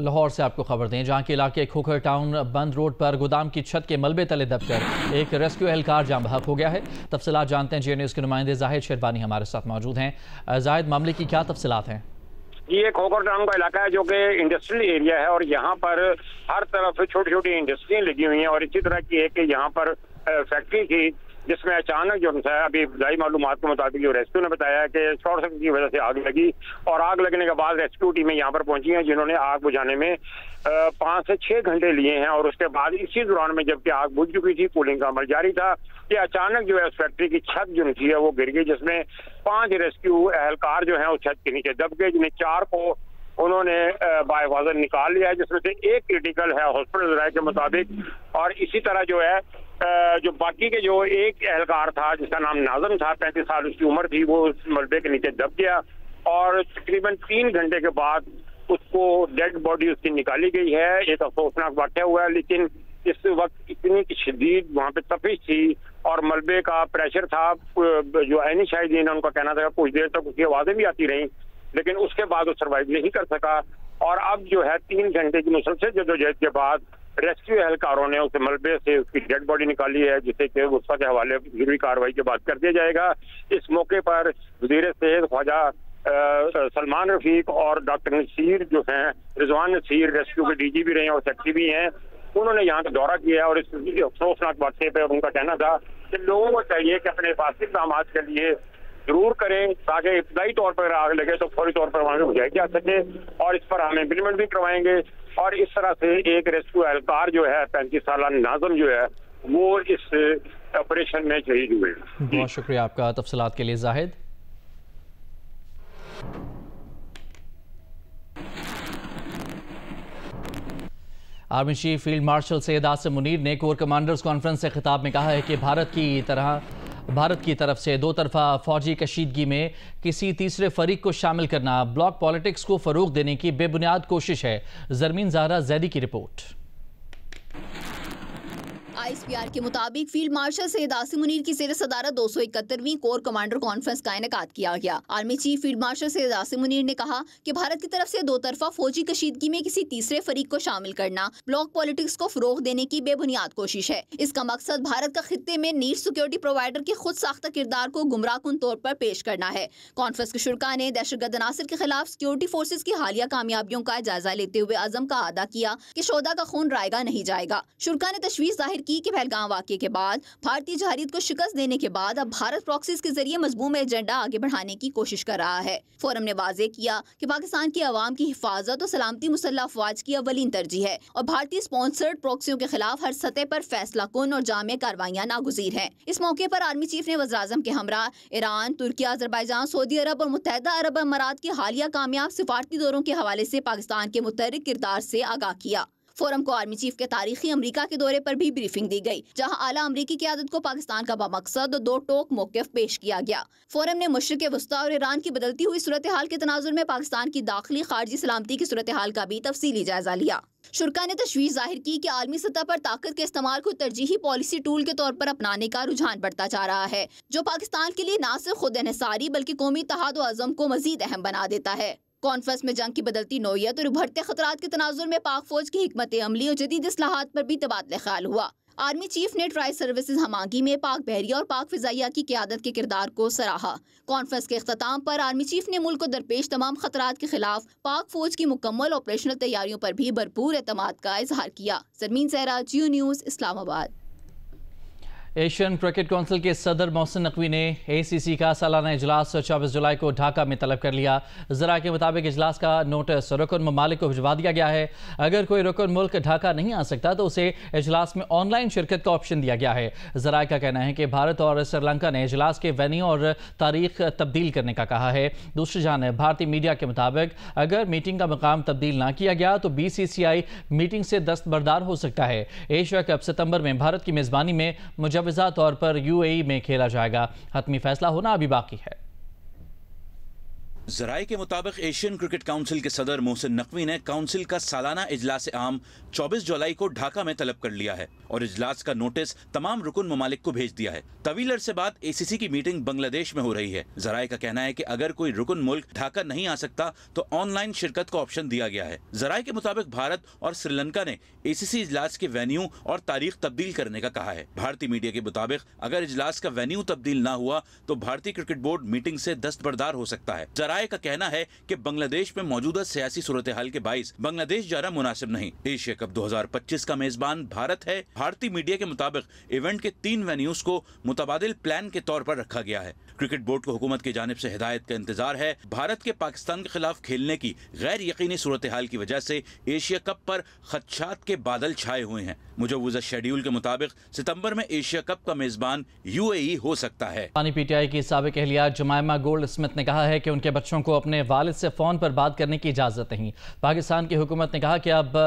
लाहौर से आपको खबर दें, जहां के इलाके खोखर टाउन बंद रोड पर गोदाम की छत के मलबे तले दबकर एक रेस्क्यू एहलकार जाम बहक हो गया है। तफसीलात जानते हैं, जे न्यूज़ के नुमाइंदे जाहिद शेरबानी हमारे साथ मौजूद हैं। जाहिद, मामले की क्या तफसीलात हैं? ये खोखर टाउन का इलाका है जो कि इंडस्ट्रियल एरिया है और यहाँ पर हर तरफ छोटी छोटी इंडस्ट्रियाँ लगी हुई हैं और इसी तरह की है कि यहाँ पर फैक्ट्री थी जिसमें अचानक जो है अभी इब्तदाई मालूमात के मुताबिक जो रेस्क्यू ने बताया कि शॉर्ट सर्किट की वजह से आग लगी और आग लगने के बाद रेस्क्यू टीमें यहाँ पर पहुंची हैं जिन्होंने आग बुझाने में 5 से 6 घंटे लिए हैं और उसके बाद इसी दौरान में जबकि आग बुझ चुकी थी, कूलिंग का अमल जारी था कि अचानक जो है उस फैक्ट्री की छत जो थी वो गिर गई, जिसमें 5 रेस्क्यू एहलकार जो है उस छत के नीचे दब गए, जिन्हें 4 को उन्होंने बाहिफाजत निकाल लिया है, जिसमें से एक क्रिटिकल है हॉस्पिटल राय के मुताबिक। और इसी तरह जो है जो बाकी के जो एक एहलकार था जिसका नाम नाजम था, 35 साल उसकी उम्र थी, वो उस मलबे के नीचे दब गया और तकरीबन 3 घंटे के बाद उसको डेड बॉडी उसकी निकाली गई है। एक अफसोसनाक वाक़या हुआ है, लेकिन इस वक्त इतनी शदीद वहाँ पे तपिश थी और मलबे का प्रेशर था, जो ऐनी शाहिदीन है उनका कहना था कुछ देर तक उसकी आवाज़ें भी आती रहीं, लेकिन उसके बाद वो सर्वाइव नहीं कर सका। और अब जो है 3 घंटे की मुसलसल जदोजहद के बाद रेस्क्यू एहलकारों ने उस मलबे से उसकी डेड बॉडी निकाली है, जिसे कि उसका के हवाले जरूरी कार्रवाई के बाद कर दिया जाएगा। इस मौके पर वज़ीर सेहत ख्वाजा सलमान रफीक और डॉक्टर नसीर जो हैं, रिजवान नसीर रेस्क्यू के DG भी रहे हैं और सेक्रेटरी भी हैं, उन्होंने यहाँ का दौरा किया है और इस अफसोसनाक वाक़े पर उनका कहना था कि लोगों को चाहिए कि अपने हिफाजती इक़दाम के लिए जरूर करें ताकि इब्तदाई तौर पर आग लगे तो फौरी तौर पर वहाँ से बुझाई जा सके और इस पर हम इम्प्लीमेंट भी करवाएंगे। और इस तरह से एक रेस्क्यू एहलकार जो है 35 साल नाज़म जो है वो इस ऑपरेशन में शहीद हुए। बहुत शुक्रिया आपका तफसीलात के लिए Zahid. Army chief field marshal Syed Asim Munir ने कोर कमांडर्स कॉन्फ्रेंस से खिताब में कहा है कि भारत की तरफ से 2 तरफा फौजी कशीदगी में किसी तीसरे फरीक को शामिल करना ब्लॉक पॉलिटिक्स को फरोग देने की बेबुनियाद कोशिश है। जरमीन ज़ाहरा जैदी की रिपोर्ट। ISPR के मुताबिक फील्ड मार्शल सैयद आसिम मुनीर की ज़ेर सदारत 271वीं कोर कमांडर कॉन्फ्रेंस का इनेकाद किया गया। Army chief field marshal Syed Asim Munir ने कहा कि भारत की तरफ से 2 तरफा फौजी कशीदगी में किसी तीसरे फरीक को शामिल करना ब्लॉक पॉलिटिक्स को फरोग देने की बेबुनियाद कोशिश है। इसका मकसद भारत का खित्ते में नीड सिक्योरिटी प्रोवाइडर के खुद साख्ता किरदार को गुमराहकुन तौर पर पेश करना है। कॉन्फ्रेंस के शुरा ने दहशतगर्द अनासर के खिलाफ सिक्योरिटी फोर्सेज की हालिया कामयाबियों का जायजा लेते हुए अज़म का अदा किया कि शोधा का खून रायगा नहीं जाएगा। शुरा ने तशवीश जाहिर की कि पहलगाम वाक़े के बाद भारतीय जहारियत को शिकस्त देने के बाद अब भारत प्रॉक्सीज के जरिए मजमूम एजेंडा आगे बढ़ाने की कोशिश कर रहा है। फोरम ने वाज़े किया कि पाकिस्तान की आवाम की हिफाजत और सलामती मुसल्लह अफवाज की अव्वलीन तरजीह है और भारतीय स्पॉन्सर्ड प्रॉक्सियों के खिलाफ हर सतह पर फैसला कुन और जामे कार्रवाइयाँ नागुज़ीर हैं। इस मौके पर आर्मी चीफ ने वज़ीर-ए-आज़म के हमरा ईरान, तुर्की, अज़रबैजान, सऊदी अरब और मुत्तहिदा अरब अमारात की हालिया कामयाब सिफारती दौरों के हवाले से पाकिस्तान के मुतहर्रिक किरदार से आगाह किया। फोरम को आर्मी चीफ के तारीखी अमेरिका के दौरे पर भी ब्रीफिंग दी गई, जहां आला अमेरिकी क़यादत को पाकिस्तान का बामकसद 2 टोक मौक़िफ़ पेश किया गया। फोरम ने मशरिक़ वस्ता और ईरान की बदलती हुई सूरत हाल के तनाजुर में पाकिस्तान की दाखिली खारजी सलामती की सूरत हाल का भी तफसीली जायजा लिया। शुरा ने तशवीश जाहिर की कि आलमी सतह पर ताकत के इस्तेमाल को तरजीही पॉलिसी टूल के तौर पर अपनाने का रुझान बढ़ता जा रहा है, जो पाकिस्तान के लिए न सिर्फ खुद इन्हिसारी बल्कि कौमी इत्तेहाद व अज़म को मजीद अहम बना देता है। कॉन्फ्रेंस में जंग की बदलती नौयत और उभरते खतरात के तनाजुर में पाक फौज की हिकमत अमली और जदीद इस्लाहात पर भी तबादला ख्याल हुआ। आर्मी चीफ ने ट्राई सर्विसेज हमागी में पाक बहरिया और पाक फिजाइया की क़यादत के किरदार को सराहा। कॉन्फ्रेंस के इख्तिताम पर आर्मी चीफ ने मुल्क को दरपेश तमाम खतरात के खिलाफ पाक फौज की मुकम्मल ऑपरेशनल तैयारियों पर भी भरपूर एतमाद का इजहार किया। Zarmeen Zahra, Geo news, Islamabad. Asian cricket council के सदर मोहसिन नकवी ने ACC का सालाना इजलास 24 जुलाई को ढाका में तलब कर लिया। ज़रा के मुताबिक इजलास का नोटिस रुकन ममालिक को भिजवा दिया गया है। अगर कोई रुकन मुल्क ढाका नहीं आ सकता तो उसे इजलास में ऑनलाइन शिरकत का ऑप्शन दिया गया है। ज़रा का कहना है कि भारत और श्रीलंका ने इजलास के वेन्यू और तारीख तब्दील करने का कहा है। दूसरी जानिब भारतीय मीडिया के मुताबिक अगर मीटिंग का मकाम तब्दील ना किया गया तो BCCI मीटिंग से दस्तबरदार हो सकता है। एशिया कप सितंबर में भारत की मेज़बानी में मुजवज़ा तौर पर UAE में खेला जाएगा। हतमी फैसला होना अभी बाकी है। ज़राए के मुताबिक एशियन क्रिकेट काउंसिल के सदर मोहसिन नकवी ने काउंसिल का सालाना इजलास आम 24 जुलाई को ढाका में तलब कर लिया है और इजलास का नोटिस तमाम रुकन ममालिक को भेज दिया है। तवील अरसे बाद ACC की मीटिंग बांग्लादेश में हो रही है। ज़राए का कहना है कि अगर कोई रुकन मुल्क ढाका नहीं आ सकता तो ऑनलाइन शिरकत का ऑप्शन दिया गया है। ज़राए के मुताबिक भारत और श्रीलंका ने ACC इजलास के वेन्यू और तारीख तब्दील करने का कहा है। भारतीय मीडिया के मुताबिक अगर इजलास का वेन्यू तब्दील ना हुआ तो भारतीय क्रिकेट बोर्ड मीटिंग से दस्तबरदार हो सकता है। ज़राए का कहना है कि बांग्लादेश में मौजूदा सियासी सूरत हाल के बाइस बांग्लादेश जाना मुनासिब नहीं। एशिया कप 2025 का मेजबान भारत है। भारतीय मीडिया के मुताबिक इवेंट के 3 वेन्यूज को मुतबादिल प्लान के तौर पर रखा गया है। क्रिकेट बोर्ड को हुकूमत की जानिब से हिदायत का इंतजार है। भारत के पाकिस्तान के खिलाफ खेलने की गैर यकीनी सूरत हाल की वजह से एशिया कप पर खदशात के बादल छाए हुए हैं। मुजव्वज़ा शेड्यूल के मुताबिक सितंबर में एशिया कप का मेजबान UAE हो सकता है। पानी PTI की साबिक एहलिया जमाइमा गोल्ड स्मिथ ने कहा है कि उनके बच्चों को अपने वालिद से फ़ोन पर बात करने की इजाज़त नहीं। पाकिस्तान की हुकूमत ने कहा कि अब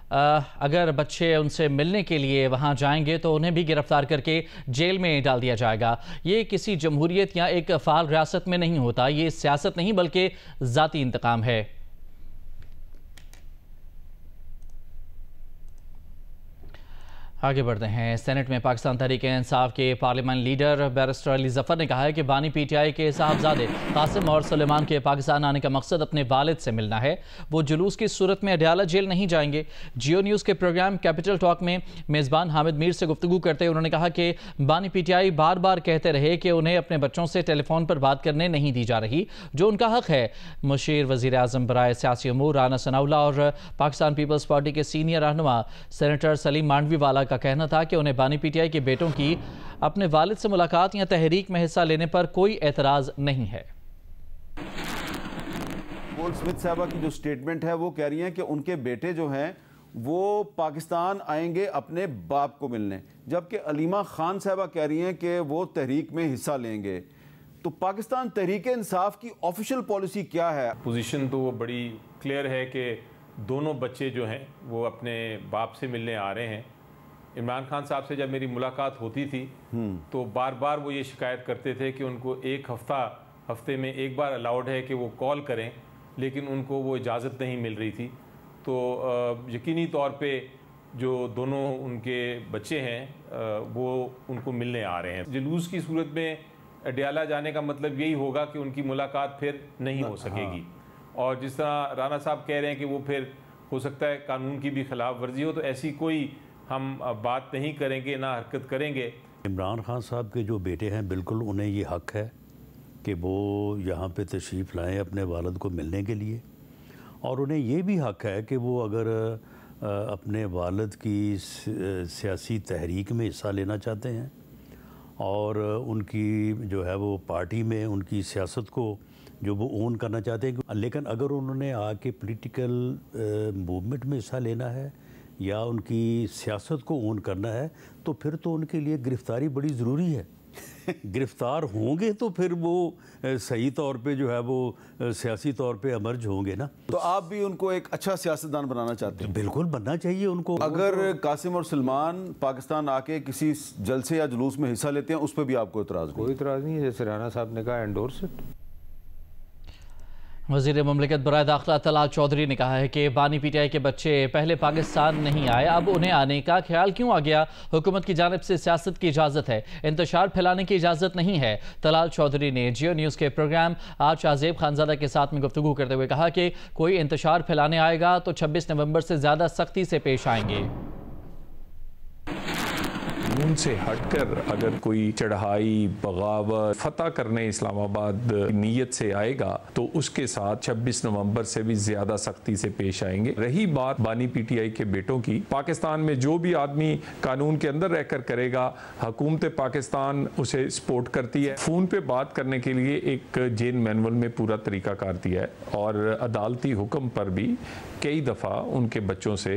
अगर बच्चे उनसे मिलने के लिए वहां जाएंगे तो उन्हें भी गिरफ्तार करके जेल में डाल दिया जाएगा। ये किसी जमहूरियत या एक फ़ाल रियासत में नहीं होता। ये सियासत नहीं बल्कि ज़ाती इंतकाम है। आगे बढ़ते हैं। सेनेट में पाकिस्तान तहरीक-ए-इंसाफ के parliament leader barrister Ali Zafar ने कहा है कि बानी PTI के साहबजादे कासिम और सुलेमान के पाकिस्तान आने का मकसद अपने वालिद से मिलना है। वो जुलूस की सूरत में अडयाला जेल नहीं जाएंगे। जियो न्यूज़ के प्रोग्राम कैपिटल टॉक में मेज़बान हामिद मीर से गुफ्तगू करते हुए उन्होंने कहा कि बानी PTI बार बार कहते रहे कि उन्हें अपने बच्चों से टेलीफोन पर बात करने नहीं दी जा रही, जो उनका हक है। मुशीर वज़ीर आज़म बराए सियासी अमूर राना सनाउल्लाह और पाकिस्तान पीपल्स पार्टी के सीनियर रहनुमा सेनेटर सलीम मांडवीवाला का कहना था कि उन्हें बानी PTI के बेटों की अपने वालिद से मुलाकात या तहरीक में हिस्सा लेने पर कोई एतराज़ नहीं है। गोल्ड स्मिथ साहबा की जो स्टेटमेंट है वो कह रही हैं कि उनके बेटे जो हैं वो पाकिस्तान आएंगे अपने बाप को मिलने, जबकि अलीमा खान साहबा कह रही हैं कि वो तहरीक में हिस्सा लेंगे। तो पाकिस्तान तहरीक इंसाफ की ऑफिशियल पॉलिसी क्या है? पोजीशन तो वो बड़ी क्लियर है कि दोनों बच्चे जो हैं वो अपने बाप से मिलने आ रहे हैं। इमरान खान साहब से जब मेरी मुलाकात होती थी तो बार बार वो ये शिकायत करते थे कि उनको एक हफ्ते में एक बार अलाउड है कि वो कॉल करें, लेकिन उनको वो इजाज़त नहीं मिल रही थी। तो यकीनी तौर पे जो दोनों उनके बच्चे हैं वो उनको मिलने आ रहे हैं। जुलूस की सूरत में अडयाला जाने का मतलब यही होगा कि उनकी मुलाकात फिर नहीं हो सकेगी। और जिस तरह राना साहब कह रहे हैं कि वो फिर हो सकता है कानून की भी खिलाफ वर्जी हो, तो ऐसी कोई हम बात नहीं करेंगे, ना हरकत करेंगे। इमरान खान साहब के जो बेटे हैं बिल्कुल उन्हें ये हक है कि वो यहाँ पे तशरीफ़ लाएं अपने वालिद को मिलने के लिए, और उन्हें ये भी हक है कि वो अगर अपने वालिद की सियासी तहरीक में हिस्सा लेना चाहते हैं और उनकी जो है वो पार्टी में उनकी सियासत को जो वो ओन करना चाहते हैं, लेकिन अगर उन्होंने आके पॉलिटिकल मूवमेंट में हिस्सा लेना है या उनकी सियासत को ओन करना है तो फिर तो उनके लिए गिरफ्तारी बड़ी ज़रूरी है। गिरफ्तार होंगे तो फिर वो सही तौर पे जो है वो सियासी तौर पे अमर्ज होंगे ना। तो आप भी उनको एक अच्छा सियासतदान बनाना चाहते हैं? बिल्कुल बनना चाहिए उनको। अगर कासिम और सलमान पाकिस्तान आके किसी जलसे या जुलूस में हिस्सा लेते हैं उस पर भी आपको इतराज़? कोई इतराज़ नहीं है, जैसे राना साहब ने कहा, एंडोर्स इट। वज़ीर मुमलिकत बराए दाखिला तलाल चौधरी ने कहा है कि बानी PTI के बच्चे पहले पाकिस्तान नहीं आए, अब उन्हें आने का ख्याल क्यों आ गया? हुकूमत की जानिब से सियासत की इजाज़त है, इंतशार फैलाने की इजाज़त नहीं है। तलाल चौधरी ने जियो न्यूज़ के प्रोग्राम आज शाहजेब खानजादा के साथ में गुफ्तगू करते हुए कहा कि कोई इंतशार फैलाने आएगा तो 26 नवंबर से ज़्यादा सख्ती से पेश आएंगे। कानून से हटकर अगर कोई चढ़ाई, बगावत, फतह करने इस्लामाबाद नीयत से आएगा तो उसके साथ 26 नवंबर से भी ज्यादा सख्ती से पेश आएंगे। रही बात बानी PTI के बेटों की, पाकिस्तान में जो भी आदमी कानून के अंदर रहकर करेगा, हुकूमत पाकिस्तान उसे सपोर्ट करती है। फोन पे बात करने के लिए एक जेल मैनुअल में पूरा तरीकाकार दिया है और अदालती हुक्म पर भी कई दफ़ा उनके बच्चों से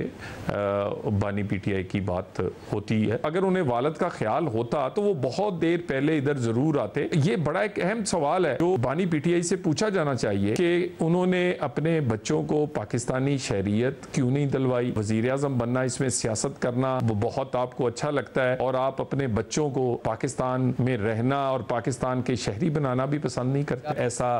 बानी PTI की बात होती है। अगर उन्हें वालिद का ख्याल होता तो वो बहुत देर पहले इधर जरूर आते। ये बड़ा एक अहम सवाल है जो बानी पीटीआई से पूछा जाना चाहिए कि उन्होंने अपने बच्चों को पाकिस्तानी शहरियत क्यों नहीं दिलवाई। वजीर आजम बनना, इसमें सियासत करना बहुत आपको अच्छा लगता है और आप अपने बच्चों को पाकिस्तान में रहना और पाकिस्तान के शहरी बनाना भी पसंद नहीं करते। ऐसा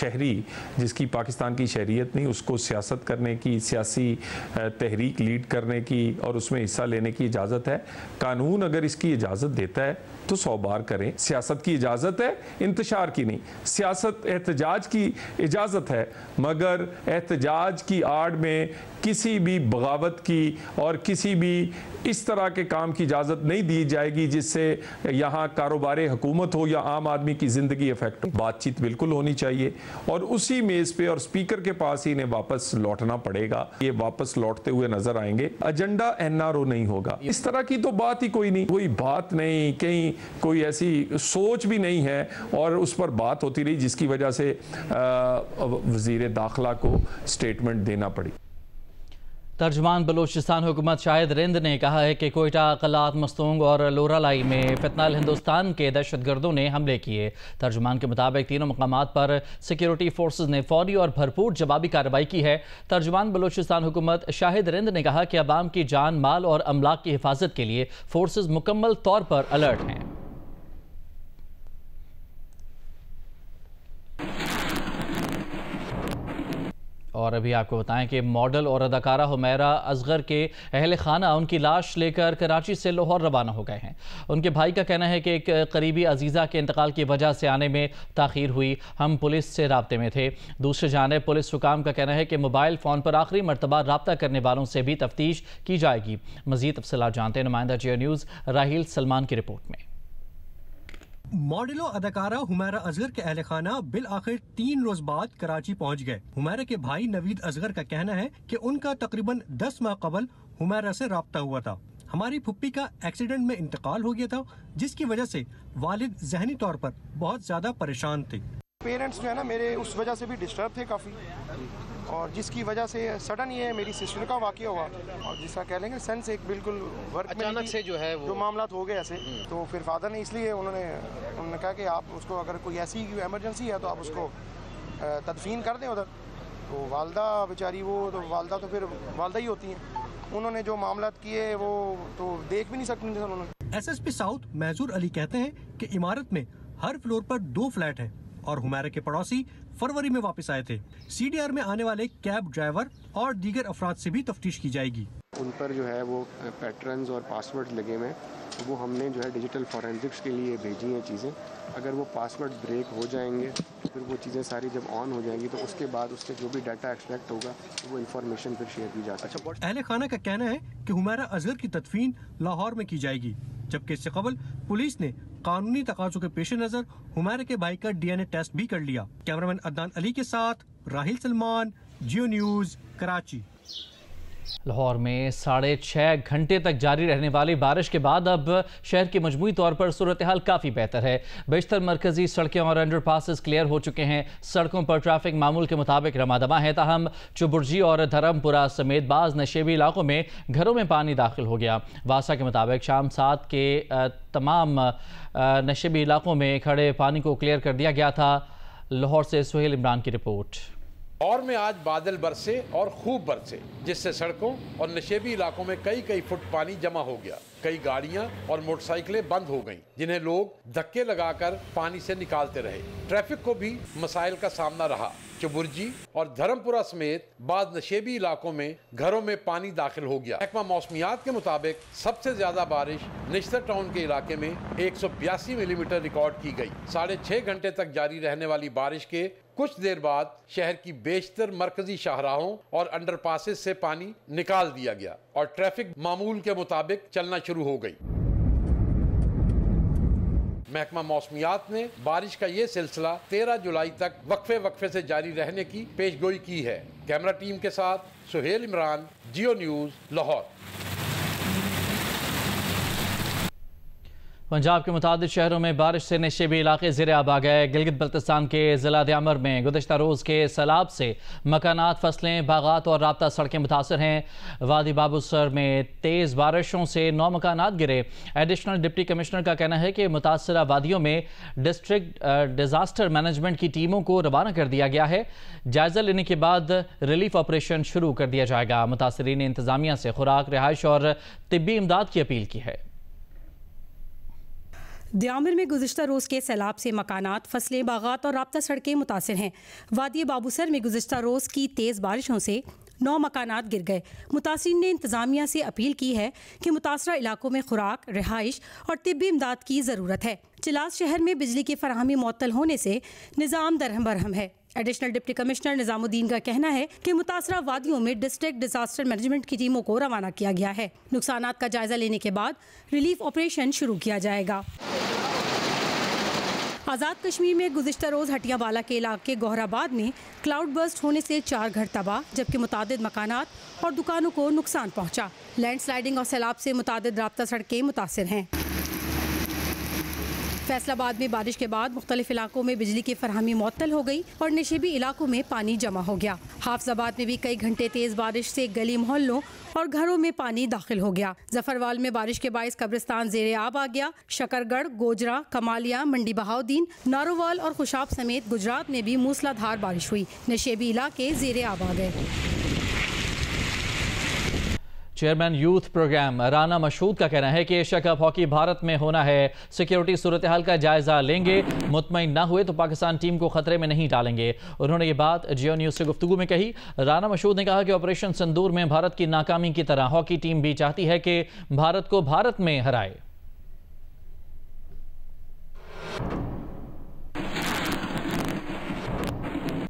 शहरी जिसकी पाकिस्तान की शहरियत नहीं, उसको सियासत करने की, सियासी तहरीक लीड करने की और उसमें हिस्सा लेने की इजाज़त है। कानून अगर इसकी इजाज़त देता है तो 100 बार करें। सियासत की इजाज़त है, इंतशार की नहीं। सियासत एहतजाज की इजाज़त है, मगर एहतजाज की आड़ में किसी भी बगावत की और किसी भी इस तरह के काम की इजाज़त नहीं दी जाएगी जिससे यहाँ कारोबार हुकूमत हो या आम आदमी की ज़िंदगी इफेक्ट हो। बातचीत बिल्कुल होनी चाहिए और उसी मेज़ पे और स्पीकर के पास ही इन्हें वापस लौटना पड़ेगा। ये वापस लौटते हुए नजर आएंगे। एजेंडा एनआरओ नहीं होगा। इस तरह की तो बात ही कोई नहीं, कोई बात नहीं, कहीं कोई ऐसी सोच भी नहीं है और उस पर बात होती रही जिसकी वजह से वजीर दाखिला को स्टेटमेंट देना पड़ी। तर्जमान बलूचिस्तान हुकूमत शाहिद रिंद ने कहा है कि कोयटा, कलात, मस्तूंग और लोरालाई में फितनल हिंदुस्तान के दहशतगर्दों ने हमले किए। तर्जमान के मुताबिक तीनों मकामात पर सिक्योरिटी फोर्सेज ने फौरी और भरपूर जवाबी कार्रवाई की है। तर्जमान बलूचिस्तान हुकूमत शाहिद रिंद ने कहा कि अवाम की जान, माल और अमलाक की हिफाजत के लिए फोर्सेज मुकम्मल तौर पर अलर्ट हैं। और अभी आपको बताएं कि मॉडल और अदाकारा हुमैरा असगर के अहल खाना उनकी लाश लेकर कराची से लाहौर रवाना हो गए हैं। उनके भाई का कहना है कि एक करीबी अजीज़ा के इंतकाल की वजह से आने में ताख़ीर हुई। हम पुलिस से राब्ते में थे। दूसरी जानिब पुलिस हुकाम का कहना है कि मोबाइल फ़ोन पर आखिरी मरतबा रब्ता करने वालों से भी तफ्तीश की जाएगी। मज़ीद तफसीलात जानते हैं नुमाइंदा जियो न्यूज़ राहील सलमान की रिपोर्ट में। मॉडल और अदाकारा हुमैरा असगर के अहल खाना बिल आखिर 3 रोज बाद कराची पहुंच गए। हुमैरा के भाई नवीद असगर का कहना है कि उनका तकरीबन 10 माह कबल हुमैरा से राब्ता हुआ था। हमारी फुप्पी का एक्सीडेंट में इंतकाल हो गया था, जिसकी वजह से वालिद जहनी तौर पर बहुत ज्यादा परेशान थे। पेरेंट्स जो है ना मेरे उस वजह से भी डिस्टर्ब थे काफ़ी, और जिसकी वजह से सडन ये मेरी सिस्टर का वाक़या हुआ और जिसका कह लेंगे सेंस एक बिल्कुल वर्क अचानक से जो है वो मामला हो गए ऐसे। तो फिर फादर ने इसलिए उन्होंने कहा कि आप उसको अगर कोई ऐसी एमरजेंसी है तो आप उसको तदफीन कर दें उधर। तो वालदा बेचारी तो वालदा तो फिर वालदा ही होती हैं, उन्होंने जो मामला किए वो तो देख भी नहीं सकते थे उन्होंने। SSP साउथ महजूर अली कहते हैं कि इमारत में हर फ्लोर पर 2 फ्लैट हैं और हुमैरा के पड़ोसी फरवरी में वापस आए थे। CDR में आने वाले कैब ड्राइवर और दीगर अफराद से भी तफ्तीश की जाएगी। उन पर जो है वो पैटर्न्स और पासवर्ड लगे हुए हैं, तो वो हमने जो है डिजिटल फॉरेंसिक्स के लिए भेजी हैं चीज़ें। अगर वो पासवर्ड ब्रेक हो जाएंगे तो फिर वो चीज़ें सारी जब ऑन हो जाएंगी तो उसके बाद उससे जो भी डाटा एक्सट्रैक्ट होगा तो वो इन्फॉर्मेशन फिर शेयर की जा सकती है। अहले खाना का कहना है कि हुमैरा असगर की तदफीन लाहौर में की जाएगी, जबकि इससे कबल पुलिस ने कानूनी तकाज़ों के पेश नज़र हुमैरा के भाई का DNA टेस्ट भी कर लिया। कैमरामैन अदनान अली के साथ राहील सलमान, जियो न्यूज़, कराची। लाहौर में 6.5 घंटे तक जारी रहने वाली बारिश के बाद अब शहर की मजमूई तौर पर सूरत हाल काफ़ी बेहतर है। बेशतर मरकजी सड़कें और अंडरपासेस क्लियर हो चुके हैं। सड़कों पर ट्रैफिक मामूल के मुताबिक रमादमा है। ताहम चुबुर्जी और धर्मपुरा समेत बाज़ नशेबी इलाकों में घरों में पानी दाखिल हो गया। वासा के मुताबिक शाम 7 के तमाम नशेबी इलाकों में खड़े पानी को क्लियर कर दिया गया था। लाहौर से सुहेल इमरान की रिपोर्ट। लाहौर में आज बादल बरसे और खूब बरसे, जिससे सड़कों और नशेबी इलाकों में कई फुट पानी जमा हो गया। कई गाड़ियां और मोटरसाइकिलें बंद हो गईं, जिन्हें लोग धक्के लगाकर पानी से निकालते रहे। ट्रैफिक को भी मसाइल का सामना रहा। चुबुर्जी और धर्मपुरा समेत बाद नशेबी इलाकों में घरों में पानी दाखिल हो गया। महकमा मौसमियात के मुताबिक सबसे ज्यादा बारिश निश्तर टाउन के इलाके में 182 मिलीमीटर रिकॉर्ड की गई। 6.5 घंटे तक जारी रहने वाली बारिश के कुछ देर बाद शहर की बेशतर मरकजी शाहराहों और अंडरपासेस से पानी निकाल दिया गया और ट्रैफिक मामूल के मुताबिक चलना शुरू हो गई। महकमा मौसमियात ने बारिश का ये सिलसिला 13 जुलाई तक वक्फे से जारी रहने की पेशगोई की है। कैमरा टीम के साथ सुहेल इमरान, जियो न्यूज़, लाहौर। पंजाब के मुतादिद शहरों में बारिश से नशेबी इलाके ज़ेर आब आ गए। गिलगित बल्तिस्तान के ज़िला द्यामर में गुज़िश्ता रोज़ के सैलाब से मकानात, फसलें, बागात और राब्ता सड़कें मुतासर हैं। वादी बाबूसर में तेज़ बारिशों से 9 मकानात गिरे। एडिशनल डिप्टी कमिश्नर का कहना है कि मुतासरा वादियों में डिस्ट्रिक्ट डिज़ास्टर मैनेजमेंट की टीमों को रवाना कर दिया गया है। जायज़ा लेने के बाद रिलीफ ऑपरेशन शुरू कर दिया जाएगा। मुतासरीन ने इंतज़ामिया से खुराक, रिहाइश और तिब्बी इमदाद की अपील की है। द्यामर में गुज़िश्ता रोज़ के सैलाब से मकानात, फसलें, बागात और राब्ता सड़कें मुतासिर हैं। वादी बाबूसर में गुज़िश्ता रोज़ की तेज़ बारिशों से 9 मकानात गिर गए। मुतासिरीन ने इंतज़ामिया से अपील की है कि मुतासरा इलाकों में खुराक, रिहाइश और तिब्बी इमदाद की ज़रूरत है। चिलास शहर में बिजली की फराहमी मुअत्तल होने से निज़ाम दरहम बरहम है। एडिशनल डिप्टी कमिश्नर निज़ामुद्दीन का कहना है कि मुतासरा वादियों में डिस्ट्रिक्ट डिज़ास्टर मैनेजमेंट की टीमों को रवाना किया गया है। नुकसानात का जायजा लेने के बाद रिलीफ ऑपरेशन शुरू किया जाएगा। आज़ाद कश्मीर में गुज़िश्ता रोज़ हटियावाला के इलाके गोहराबाद में क्लाउड बर्स्ट होने से 4 घर तबाह, जबकि मुतादिद मकानात और दुकानों को नुकसान पहुँचा। लैंडस्लाइडिंग और सैलाब से मुतादिद राब्ता सड़कें मुतासिर हैं। फैसलाबाद में बारिश के बाद मुख्तलिफ इलाकों में बिजली की फरहमी मुअत्तल हो गई और नशेबी इलाकों में पानी जमा हो गया। हाफजाबाद में भी कई घंटे तेज़ बारिश से गली मोहल्लों और घरों में पानी दाखिल हो गया। जफरवाल में बारिश के बाइस कब्रिस्तान ज़ेरे आब आ गया। शकरगढ़, गोजरा, कमालिया, मंडी बहाउद्दीन, नारोवाल और खुशाब समेत गुजरात में भी मूसलाधार बारिश हुई। नशेबी इलाके ज़ेरे आब आ गए। Chairman youth program Rana Mashhood का कहना है कि एशिया कप हॉकी भारत में होना है। सिक्योरिटी सूरत हाल का जायजा लेंगे, मुतमईन ना हुए तो पाकिस्तान टीम को खतरे में नहीं डालेंगे। उन्होंने ये बात जियो न्यूज़ से गुफ्तगू में कही। राना मशहूद ने कहा कि ऑपरेशन सिंदूर में भारत की नाकामी की तरह हॉकी टीम भी चाहती है कि भारत को भारत में हराए।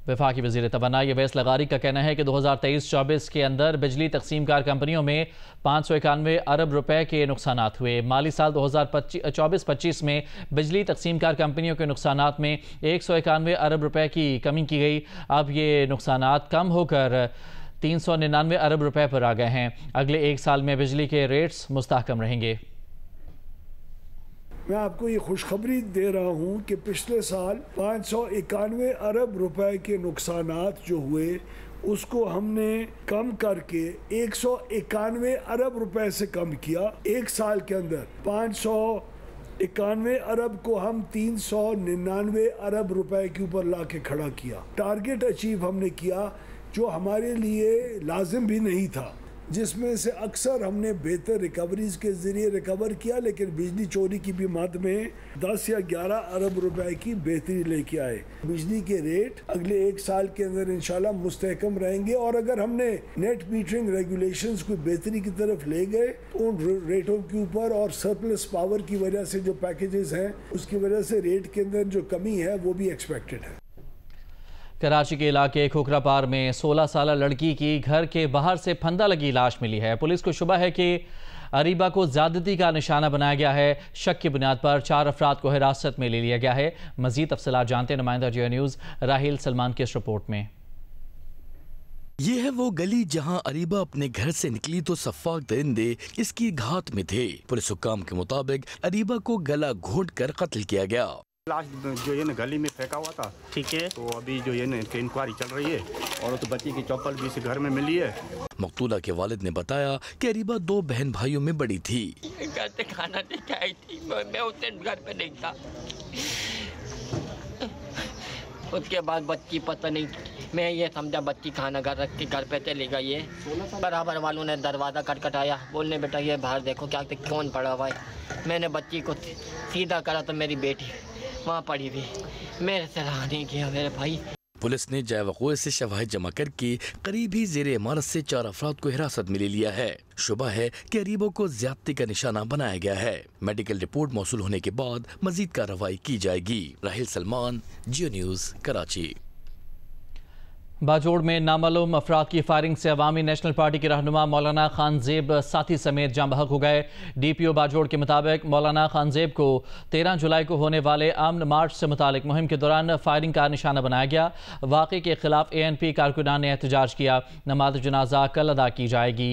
वफाकी वज़ीर तवानाई अवैस लगारी का कहना है कि 2023-24 के अंदर बिजली तकसीमकार कंपनियों में 591 अरब रुपए के नुकसानात हुए। माली साल 2024-25 में बिजली तकसीमकार कंपनियों के नुकसानात में 191 अरब रुपए की कमी की गई। अब ये नुकसानात कम होकर 399 अरब रुपए पर आ गए हैं। अगले 1 साल में बिजली के रेट्स मुस्तहकम रहेंगे। मैं आपको ये खुशखबरी दे रहा हूँ कि पिछले साल 591 अरब रुपए के नुकसानात जो हुए उसको हमने कम करके 191 अरब रुपए से कम किया। 1 साल के अंदर 591 अरब को हम 399 अरब रुपए के ऊपर ला के खड़ा किया। टारगेट अचीव हमने किया जो हमारे लिए लाजिम भी नहीं था, जिसमें से अक्सर हमने बेहतर रिकवरीज के जरिए रिकवर किया, लेकिन बिजली चोरी की भी मद में 10 या 11 अरब रुपए की बेहतरी लेके आए। बिजली के रेट अगले 1 साल के अंदर इंशाल्लाह मुस्तहकम रहेंगे और अगर हमने नेट मीटरिंग रेगुलेशंस को बेहतरी की तरफ ले गए उन रेटों के ऊपर और सरप्लस पावर की वजह से जो पैकेजेस हैं उसकी वजह से रेट के अंदर जो कमी है वो भी एक्सपेक्टेड है। कराची के इलाके खोखरापार में 16 साल लड़की की घर के बाहर से फंदा लगी लाश मिली है। पुलिस को शुबा है कि अरीबा को ज्यादती का निशाना बनाया गया है। शक की बुनियाद पर 4 अफराद को हिरासत में ले लिया गया है। मजीद तफसीलात जानते हैं नुमाइंदा जियो न्यूज़ राहिल सलमान की इस रिपोर्ट में। ये है वो गली जहां अरीबा अपने घर से निकली तो सफ़ाक दरिंदे इसकी घात में थे। पुलिस हुक्काम के मुताबिक अरीबा को गला घोंट कर कत्ल किया गया। लाश जो ये गली में फेंका हुआ था, ठीक है, तो अभी जो ये इंक्वायरी चल रही है और तो बच्ची की चप्पल भी इस घर में मिली है। मकतूला के वालिद ने बताया कि अरीबा 2 बहन भाइयों में बड़ी थी। घर से खाना लेके आई थी, मैं उसे घर पे नहीं था। उसके बाद बच्ची पता नहीं, मैं ये समझा बच्ची खाना घर रख के घर पे चली गई है। बराबर वालों ने दरवाज़ा खटखटाया, बोलने बेटा ये बाहर देखो क्या कौन पड़ा हुआ है। मैंने बच्ची को सीधा करा तो मेरी बेटी वहाँ पड़ी हुई, मेरे से रहा नहीं किया मेरे भाई। पुलिस ने जाए वक़ूए से शवाहिद जमा करके करीब ही ज़ेरे इमारत से 4 अफराद को हिरासत में ले लिया है। शुबा है कि अरीबों को ज्यादती का निशाना बनाया गया है। मेडिकल रिपोर्ट मौसूल होने के बाद मजीद कार्रवाई की जाएगी। राहिल सलमान, जियो न्यूज़, कराची। बाजोड़ में नामालूम अफराद की फायरिंग से अवामी नेशनल पार्टी के रहनुमा मौलाना खानजेब साथी समेत जाँ बहक हो गए। DPO बाजोड़ के मुताबिक मौलाना खानजेब को 13 जुलाई को होने वाले अमन मार्च से मुतालिक मुहिम के दौरान फायरिंग का निशाना बनाया गया। वाक़े के खिलाफ ANP कारकुनान ने एहतजाज किया। नमाज जनाजा कल अदा की जाएगी।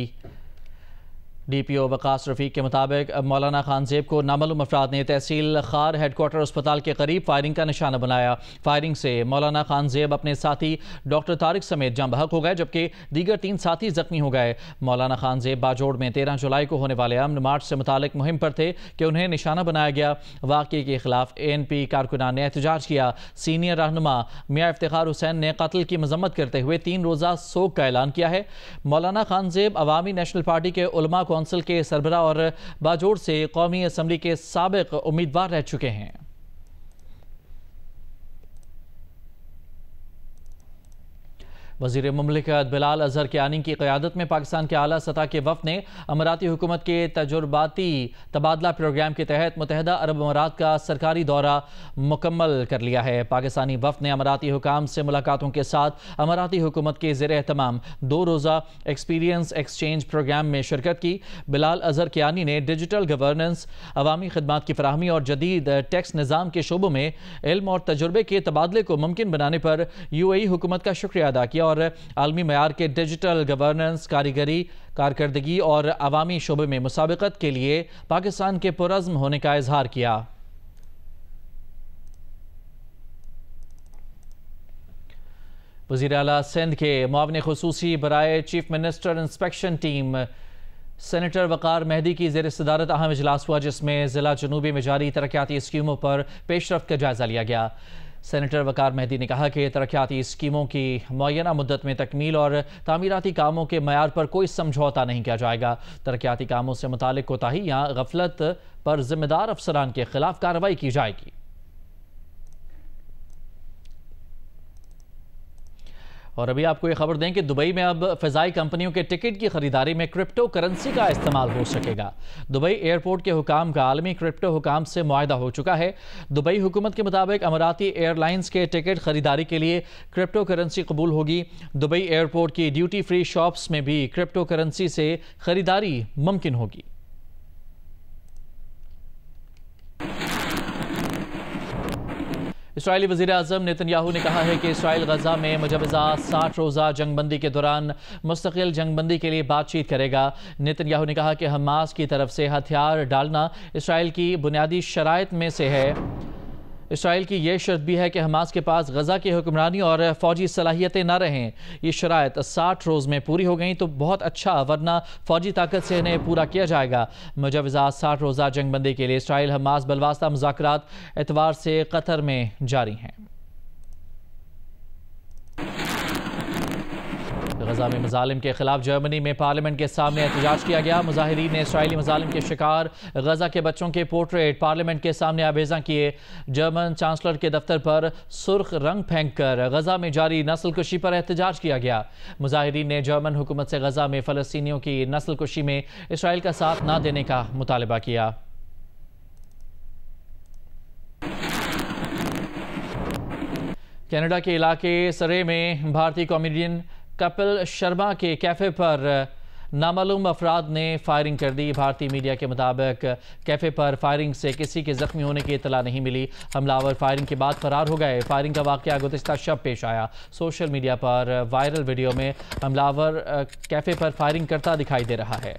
DPO वकास रफीक के मुताबिक मौलाना खानजेब को नामालूम अफराद ने तहसील खार हेडक्वार्टर अस्पताल के करीब फायरिंग का निशाना बनाया। फायरिंग से मौलाना खानजेब अपने साथी डॉक्टर तारिक समेत जाँ बहक हो गए, जबकि दीगर 3 साथी जख्मी हो गए। मौलाना खानजेब बाजोड़ में 13 जुलाई को होने वाले अमन मार्च से मुतालिक मुहिम पर थे कि उन्हें निशाना बनाया गया। वाक़े के खिलाफ ANP कारकुनान ने एहतजाज किया। सीनियर रहनुमा मियाँ इफ्तिखार हुसैन ने कत्ल की मजम्मत करते हुए 3 रोज़ा सोग का ऐलान किया है। मौलाना खानजेब अवामी नेशनल पार्टी के उलमा कौंसिल के सरबरा और बाजोड़ से कौमी असम्बली के साबिक उम्मीदवार रह चुके हैं। वज़ीर मुमलिकत बिलाल अज़हर कियानी की क़यादत में पाकिस्तान के आला सतह के वफ़द ने अमाराती हुकूमत के तजुर्बाती तबादला प्रोग्राम के तहत मुत्तहिदा अरब अमारात का सरकारी दौरा मुकम्मल कर लिया है। पाकिस्तानी वफ़द ने अमाराती हुकाम से मुलाकातों के साथ अमाराती हुकूमत के ज़ेर एहतमाम 2 रोज़ा एक्सपीरियंस एक्सचेंज प्रोग्राम में शिरकत की। बिलाल अज़हर कियानी ने डिजिटल गवर्नेंस, अवामी खदमात की फराहमी और जदीद टैक्स निज़ाम के शोबों में इल्म और तजुर्बे के तबादले को मुमकिन बनाने पर UAE हुकूमत का शुक्रिया अदा किया और आलमी मयार के डिजिटल गवर्नेंस, कारीगरी, कारकर्दगी और अवामी शोबे में मुसाबकत के लिए पाकिस्तान के पुरज़्म होने का इजहार किया। वज़ीर आला सिंध के मुआविन खुसूसी बराए chief minister inspection team senator Waqar Mehdi की ज़ेर सदारत अहम इजलास हुआ, जिसमें ज़िला जनूबी में जारी तरक्याती स्कीमों पर पेशरफ्त का जायज़ा लिया गया। सेनेटर वकार मेहदी ने कहा कि तरक्याती स्कीमों की मुअय्यना मुद्दत में तकमील और तामीराती कामों के मयार पर कोई समझौता नहीं किया जाएगा। तरक्याती कामों से मुतालिक कोताही या गफलत पर जिम्मेदार अफसरान के खिलाफ कार्रवाई की जाएगी। और अभी आपको ये खबर दें कि दुबई में अब फ़िज़ाई कंपनियों के टिकट की खरीदारी में क्रिप्टो करेंसी का इस्तेमाल हो सकेगा। दुबई एयरपोर्ट के हुकाम का आलमी क्रिप्टो हुकाम से मुआहदा हो चुका है। दुबई हुकूमत के मुताबिक अमाराती एयरलाइंस के टिकट खरीदारी के लिए क्रिप्टो करेंसी कबूल होगी। दुबई एयरपोर्ट की ड्यूटी फ्री शॉप्स में भी क्रिप्टो करेंसी से खरीदारी मुमकिन होगी। इसराइली वज़ीर आज़म नेतन्याहू ने कहा है कि इसराइल गज़ा में मुजवज़ा 60 रोज़ा जंगबंदी के दौरान मुस्तकिल जंगबंदी के लिए बातचीत करेगा। नेतन्याहू ने कहा कि हमास की तरफ से हथियार डालना इसराइल की बुनियादी शराइत में से है। इसराइल की यह शर्त भी है कि हमास के पास गज़ा की हुक्मरानी और फ़ौजी सलाहियतें ना रहें। ये शराइत 60 रोज़ में पूरी हो गई तो बहुत अच्छा, वरना फ़ौजी ताकत से इन्हें पूरा किया जाएगा। मुजवज़ा 60 रोज़ा जंगबंदी के लिए इसराइल हमास बलवास्ता मुज़ाकरात एतवार से कतर में जारी हैं। गज़ा में मज़ालिम के खिलाफ जर्मनी में पार्लियामेंट के सामने एहतजाज किया गया। मुजाहिरीन ने इसराइली मज़ालिम के शिकार गज़ा के बच्चों के पोर्ट्रेट पार्लियामेंट के सामने आवेज़ा किए। जर्मन चांसलर के दफ्तर पर सुर्ख रंग फेंक कर गज़ा में जारी नस्लकुशी पर एहतजाज किया गया। मुजाहिरीन ने जर्मन हुकूमत से गज़ा में फ़लस्तीनियों की नस्लकुशी में इसराइल का साथ न देने का मुतालबा किया। कनाडा के इलाके सरे में भारतीय कॉमेडियन कपिल शर्मा के कैफ़े पर नामालूम अफराद ने फायरिंग कर दी। भारतीय मीडिया के मुताबिक कैफ़े पर फायरिंग से किसी के ज़ख्मी होने की इतला नहीं मिली। हमलावर फायरिंग के बाद फरार हो गए। फायरिंग का वाक़या गुज़िश्ता शब पेश आया। सोशल मीडिया पर वायरल वीडियो में हमलावर कैफ़े पर फायरिंग करता दिखाई दे रहा है।